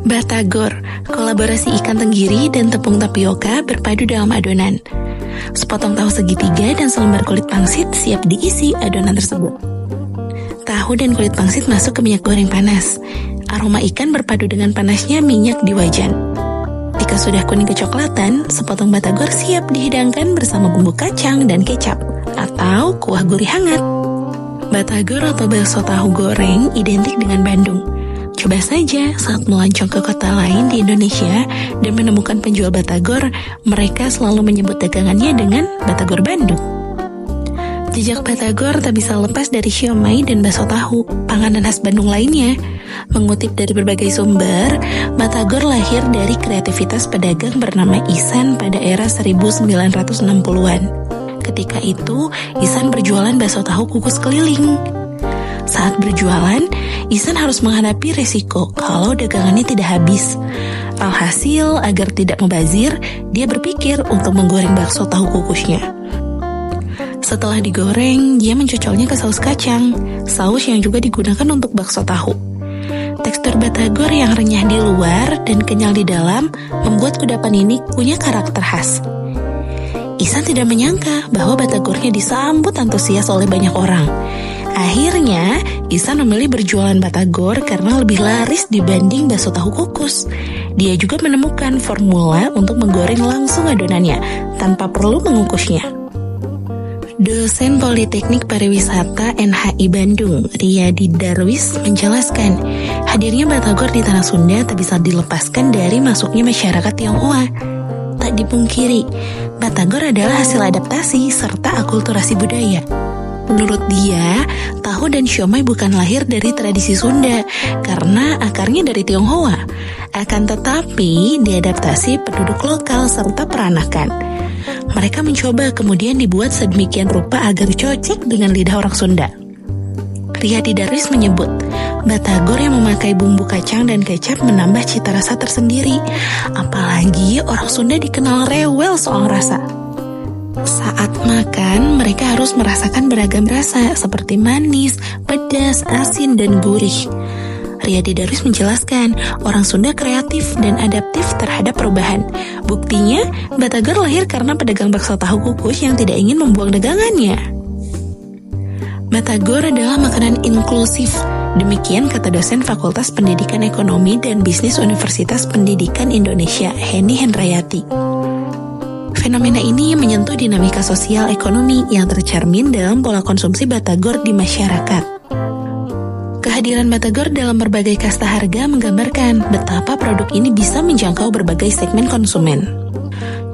Batagor, kolaborasi ikan tenggiri dan tepung tapioka berpadu dalam adonan. Sepotong tahu segitiga dan selembar kulit pangsit siap diisi adonan tersebut. Tahu dan kulit pangsit masuk ke minyak goreng panas. Aroma ikan berpadu dengan panasnya minyak di wajan. Jika sudah kuning kecoklatan, sepotong batagor siap dihidangkan bersama bumbu kacang dan kecap atau kuah gurih hangat. Batagor atau bakso tahu goreng identik dengan Bandung. Coba saja saat melancong ke kota lain di Indonesia dan menemukan penjual batagor, mereka selalu menyebut dagangannya dengan Batagor Bandung. Jejak batagor tak bisa lepas dari siomay dan bakso tahu, panganan khas Bandung lainnya. Mengutip dari berbagai sumber, batagor lahir dari kreativitas pedagang bernama Ihsan pada era 1960-an. Ketika itu, Ihsan berjualan bakso tahu kukus keliling. Saat berjualan, Ihsan harus menghadapi resiko kalau dagangannya tidak habis. Alhasil, agar tidak mubazir, dia berpikir untuk menggoreng bakso tahu kukusnya. Setelah digoreng, dia mencocolnya ke saus kacang, saus yang juga digunakan untuk bakso tahu. Tekstur batagor yang renyah di luar dan kenyal di dalam membuat kudapan ini punya karakter khas. Ihsan tidak menyangka bahwa batagornya disambut antusias oleh banyak orang. Akhirnya, Ihsan memilih berjualan batagor karena lebih laris dibanding bakso tahu kukus. Dia juga menemukan formula untuk menggoreng langsung adonannya tanpa perlu mengukusnya. Dosen Politeknik Pariwisata NHI Bandung, Riyadi Darwis, menjelaskan, hadirnya batagor di tanah Sunda tak bisa dilepaskan dari masuknya masyarakat Tionghoa. Tak dipungkiri, batagor adalah hasil adaptasi serta akulturasi budaya. Menurut dia, tahu dan siomay bukan lahir dari tradisi Sunda karena akarnya dari Tionghoa. Akan tetapi diadaptasi penduduk lokal serta peranakan. Mereka mencoba kemudian dibuat sedemikian rupa agar cocok dengan lidah orang Sunda. Riyadi Darwis menyebut, batagor yang memakai bumbu kacang dan kecap menambah cita rasa tersendiri. Apalagi orang Sunda dikenal rewel soal rasa. Saat makan, mereka harus merasakan beragam rasa seperti manis, pedas, asin, dan gurih. Riyadi Darwis menjelaskan, orang Sunda kreatif dan adaptif terhadap perubahan. Buktinya, batagor lahir karena pedagang bakso tahu kukus yang tidak ingin membuang dagangannya. Batagor adalah makanan inklusif. Demikian kata dosen Fakultas Pendidikan Ekonomi dan Bisnis Universitas Pendidikan Indonesia, Heni Hendrayati. Fenomena ini menyentuh dinamika sosial ekonomi yang tercermin dalam pola konsumsi batagor di masyarakat. Kehadiran batagor dalam berbagai kasta harga menggambarkan betapa produk ini bisa menjangkau berbagai segmen konsumen.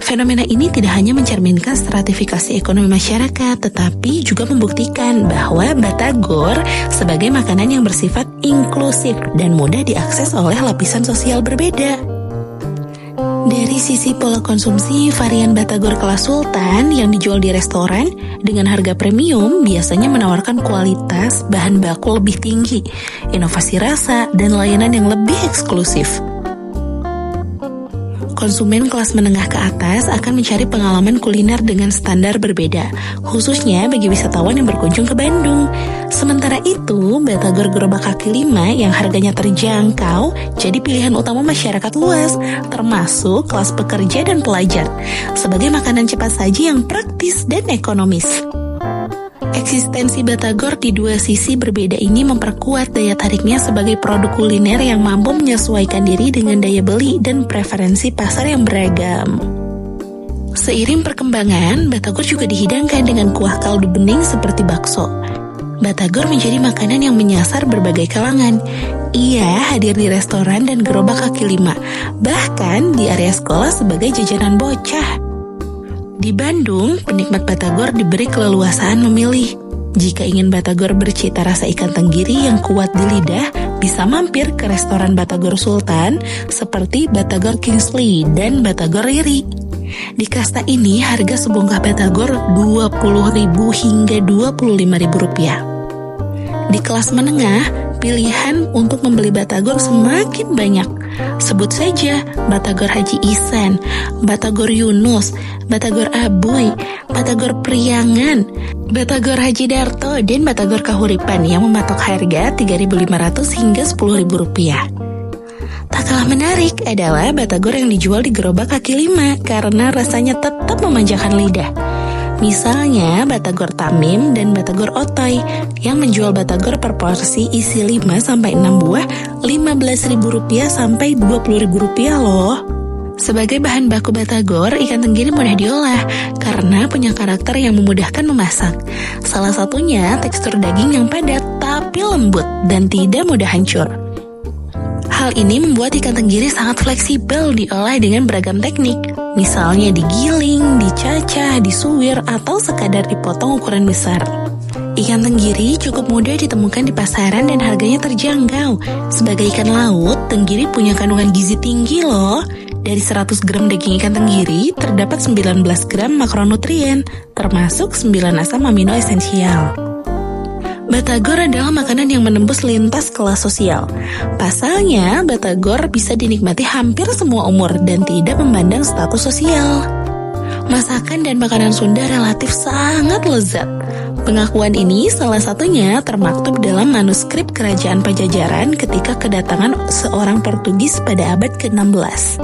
Fenomena ini tidak hanya mencerminkan stratifikasi ekonomi masyarakat, tetapi juga membuktikan bahwa batagor sebagai makanan yang bersifat inklusif dan mudah diakses oleh lapisan sosial berbeda. Dari sisi pola konsumsi, varian batagor kelas sultan yang dijual di restoran dengan harga premium biasanya menawarkan kualitas bahan baku lebih tinggi, inovasi rasa, dan layanan yang lebih eksklusif. Konsumen kelas menengah ke atas akan mencari pengalaman kuliner dengan standar berbeda, khususnya bagi wisatawan yang berkunjung ke Bandung. Sementara itu, batagor gerobak kaki 5 yang harganya terjangkau jadi pilihan utama masyarakat luas, termasuk kelas pekerja dan pelajar, sebagai makanan cepat saji yang praktis dan ekonomis. Eksistensi batagor di dua sisi berbeda ini memperkuat daya tariknya sebagai produk kuliner yang mampu menyesuaikan diri dengan daya beli dan preferensi pasar yang beragam. Seiring perkembangan, batagor juga dihidangkan dengan kuah kaldu bening seperti bakso. Batagor menjadi makanan yang menyasar berbagai kalangan. Ia hadir di restoran dan gerobak kaki 5, bahkan di area sekolah sebagai jajanan bocah. Di Bandung, penikmat batagor diberi keleluasaan memilih. Jika ingin batagor bercita rasa ikan tenggiri yang kuat di lidah, bisa mampir ke restoran Batagor Sultan seperti Batagor Kingsley dan Batagor Riri. Di kasta ini, harga sebongkah batagor Rp20.000 hingga Rp25.000. Di kelas menengah, pilihan untuk membeli batagor semakin banyak. Sebut saja Batagor Haji Ihsan, Batagor Yunus, Batagor Abuy, Batagor Priangan, Batagor Haji Darto, dan Batagor Kahuripan yang mematok harga Rp3.500 hingga Rp10.000. Tak Tak kalah menarik adalah batagor yang dijual di gerobak kaki lima karena rasanya tetap memanjakan lidah. Misalnya batagor Tamim dan batagor Otoy yang menjual batagor per porsi isi 5-6 buah Rp15.000 sampai Rp20.000 loh. Sebagai bahan baku batagor, ikan tenggiri mudah diolah karena punya karakter yang memudahkan memasak. Salah satunya tekstur daging yang padat tapi lembut dan tidak mudah hancur. Hal ini membuat ikan tenggiri sangat fleksibel diolah dengan beragam teknik. Misalnya digiling, dicacah, disuwir, atau sekadar dipotong ukuran besar. Ikan tenggiri cukup mudah ditemukan di pasaran dan harganya terjangkau. Sebagai ikan laut, tenggiri punya kandungan gizi tinggi loh. Dari 100 gram daging ikan tenggiri, terdapat 19 gram makronutrien, termasuk 9 asam amino esensial. Batagor adalah makanan yang menembus lintas kelas sosial. Pasalnya, batagor bisa dinikmati hampir semua umur dan tidak memandang status sosial. Masakan dan makanan Sunda relatif sangat lezat. Pengakuan ini salah satunya termaktub dalam manuskrip Kerajaan Pajajaran ketika kedatangan seorang Portugis pada abad ke-16.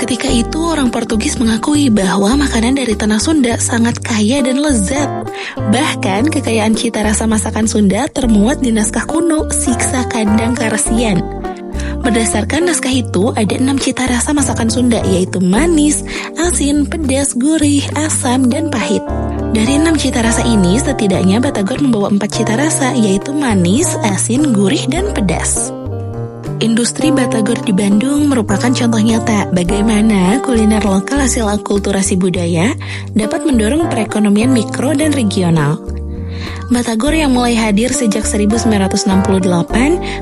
Ketika itu orang Portugis mengakui bahwa makanan dari tanah Sunda sangat kaya dan lezat. Bahkan kekayaan cita rasa masakan Sunda termuat di naskah kuno Siksa Kandang Karesian. Berdasarkan naskah itu ada 6 cita rasa masakan Sunda, yaitu manis, asin, pedas, gurih, asam, dan pahit. Dari 6 cita rasa ini setidaknya batagor membawa 4 cita rasa, yaitu manis, asin, gurih, dan pedas. Industri batagor di Bandung merupakan contoh nyata bagaimana kuliner lokal hasil akulturasi budaya dapat mendorong perekonomian mikro dan regional. Batagor yang mulai hadir sejak 1968,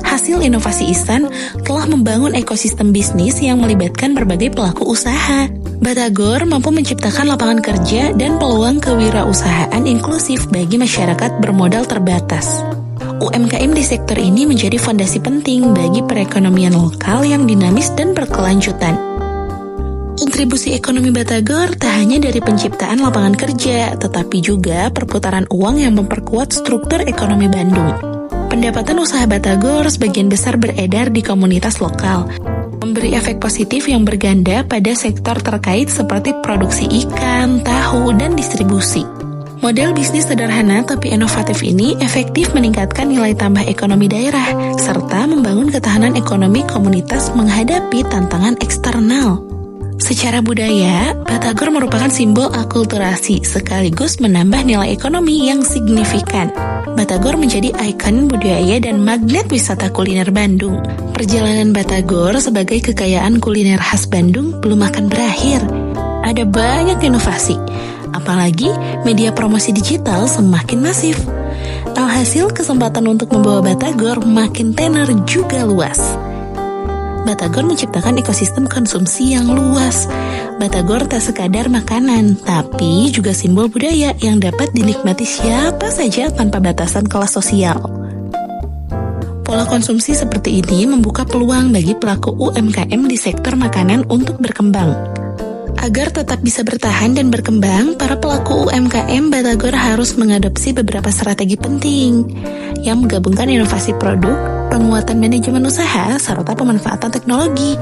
hasil inovasi Ihsan, telah membangun ekosistem bisnis yang melibatkan berbagai pelaku usaha. Batagor mampu menciptakan lapangan kerja dan peluang kewirausahaan inklusif bagi masyarakat bermodal terbatas. UMKM di sektor ini menjadi fondasi penting bagi perekonomian lokal yang dinamis dan berkelanjutan. Kontribusi ekonomi batagor tak hanya dari penciptaan lapangan kerja, tetapi juga perputaran uang yang memperkuat struktur ekonomi Bandung. Pendapatan usaha batagor sebagian besar beredar di komunitas lokal, memberi efek positif yang berganda pada sektor terkait seperti produksi ikan, tahu, dan distribusi. Model bisnis sederhana tapi inovatif ini efektif meningkatkan nilai tambah ekonomi daerah, serta membangun ketahanan ekonomi komunitas menghadapi tantangan eksternal. Secara budaya, batagor merupakan simbol akulturasi sekaligus menambah nilai ekonomi yang signifikan. Batagor menjadi ikon budaya dan magnet wisata kuliner Bandung. Perjalanan batagor sebagai kekayaan kuliner khas Bandung belum akan berakhir. Ada banyak inovasi. Apalagi media promosi digital semakin masif. Alhasil kesempatan untuk membawa batagor makin tenar juga luas. Batagor menciptakan ekosistem konsumsi yang luas. Batagor tak sekadar makanan, tapi juga simbol budaya yang dapat dinikmati siapa saja tanpa batasan kelas sosial. Pola konsumsi seperti ini membuka peluang bagi pelaku UMKM di sektor makanan untuk berkembang. Agar tetap bisa bertahan dan berkembang, para pelaku UMKM batagor harus mengadopsi beberapa strategi penting yang menggabungkan inovasi produk, penguatan manajemen usaha, serta pemanfaatan teknologi.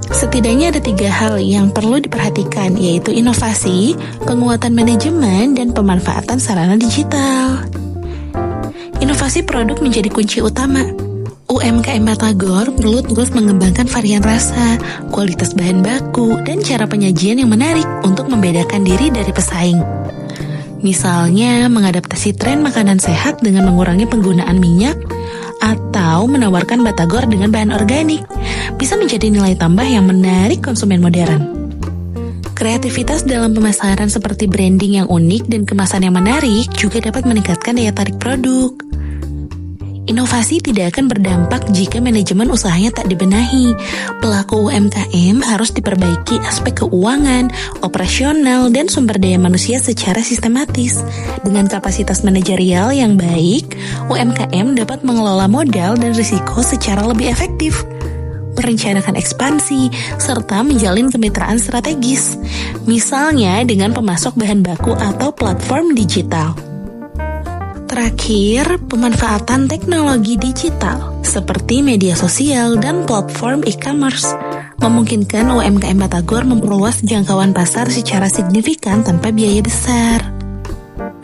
Setidaknya ada 3 hal yang perlu diperhatikan, yaitu inovasi, penguatan manajemen, dan pemanfaatan sarana digital. Inovasi produk menjadi kunci utama. UMKM batagor perlu terus mengembangkan varian rasa, kualitas bahan baku, dan cara penyajian yang menarik untuk membedakan diri dari pesaing. Misalnya, mengadaptasi tren makanan sehat dengan mengurangi penggunaan minyak, atau menawarkan batagor dengan bahan organik, bisa menjadi nilai tambah yang menarik konsumen modern. Kreativitas dalam pemasaran seperti branding yang unik dan kemasan yang menarik juga dapat meningkatkan daya tarik produk. Inovasi tidak akan berdampak jika manajemen usahanya tak dibenahi. Pelaku UMKM harus diperbaiki aspek keuangan, operasional, dan sumber daya manusia secara sistematis. Dengan kapasitas manajerial yang baik, UMKM dapat mengelola modal dan risiko secara lebih efektif, merencanakan ekspansi, serta menjalin kemitraan strategis, misalnya dengan pemasok bahan baku atau platform digital. Terakhir, pemanfaatan teknologi digital. seperti media sosial dan platform e-commerce, memungkinkan UMKM Batagor memperluas jangkauan pasar secara signifikan tanpa biaya besar.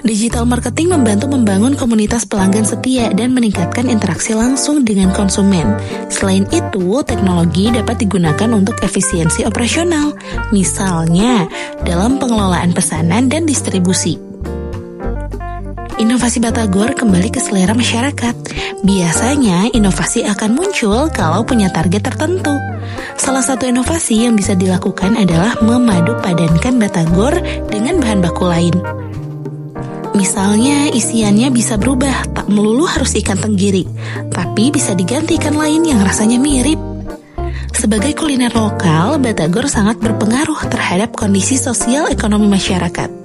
Digital marketing membantu membangun komunitas pelanggan setia dan meningkatkan interaksi langsung dengan konsumen. Selain itu, teknologi dapat digunakan untuk efisiensi operasional, misalnya dalam pengelolaan pesanan dan distribusi. Inovasi Batagor kembali ke selera masyarakat. Biasanya, inovasi akan muncul kalau punya target tertentu. Salah satu inovasi yang bisa dilakukan adalah memadupadankan Batagor dengan bahan baku lain. Misalnya, isiannya bisa berubah, tak melulu harus ikan tenggiri, tapi bisa diganti ikan lain yang rasanya mirip. Sebagai kuliner lokal, Batagor sangat berpengaruh terhadap kondisi sosial ekonomi masyarakat.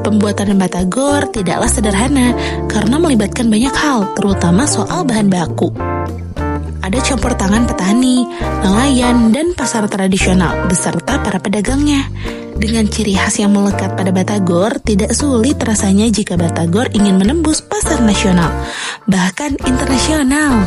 Pembuatan Batagor tidaklah sederhana karena melibatkan banyak hal, terutama soal bahan baku. Ada campur tangan petani, nelayan, dan pasar tradisional, beserta para pedagangnya. Dengan ciri khas yang melekat pada Batagor, tidak sulit rasanya jika Batagor ingin menembus pasar nasional, bahkan internasional.